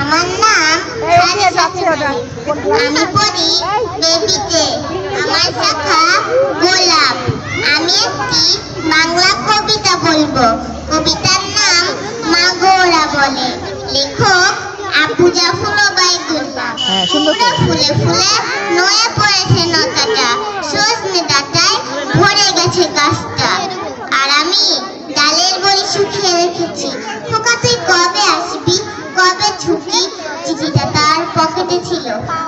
আমার নাম আমি পড়ি বেবিতে। আমার শাখা গোলাপ। আমি একটি বাংলা কবিতা বলবো। কবিতার নাম মা গো ওরা বলে। লেখক আপু জাফর ওবায়দুল্লাহ। ফুলে ফুলে নয়ে পড়েছে লতাটা, সজনে ডাঁটায় ভরে গেছে গাছটা। আর আমি ডালের বড়ি শুকিয়ে রেখেছি। খোকা তুই কবে আসবি, কবে ছুটি? চিঠিটা তার পকেটে ছিল,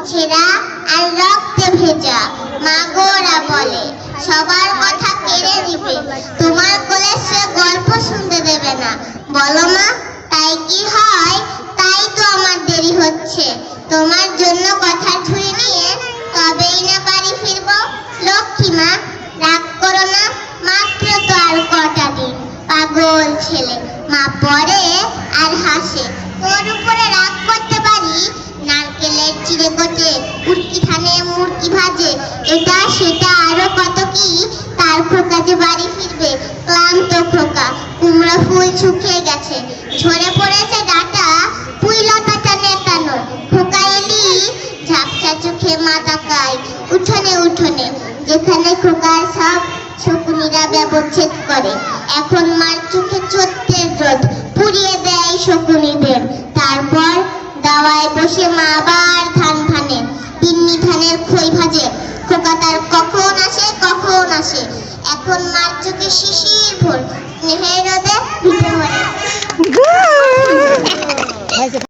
ছেঁড়া আর রক্তে ভেজা। মা গো ওরা বলে সবার কথা কেড়ে নিবে, তোমার কোলে সে গল্প শুনতে দেবে না। বলো মা তাই কি হয়? তাই তো আমার দেরি হচ্ছে। তোমার জন্য কথা ছুঁয়ে নিয়ে কবেই না বাড়ি ফিরবো। লক্ষ্মী মা রাগ করো না, মাত্র তো আর কটা দিন। পাগল ছেলে। মা পড়ে আর হাসে। তোর উপরে রাগ করতে পারি? নারকেলের চিড়ে গোটে, উটকি খানে মুরকি ভাজে, এটা সেটা আরো কত কি। তার খোকা যে বাড়ি ফিরবে, ক্লান্ত খোকা। কুমড়া ফুল শুকিয়ে গেছে, ঝরে পড়েছে ডাটা, পুঁই লতাটা নেতানো। খোকা এলি ঝাপসা চোখে মা তাকায় উঠোনে উঠোনে, যেখানে খোকার সব শকুনিরা ব্যবচ্ছেদ করে। এখন মার চোখে ছোট্টের রোদ পুড়িয়ে দেয় শকুনিদের। তারপর দাওয়ায় বসে মা আবার ধান ভানে, তিন্নি ধানের খই ভাজে। খোকা তার কখন আসে কখন আসে। এখন মার চোখে শিশির ভোর, স্নেহের রোদে ভিজে মরে।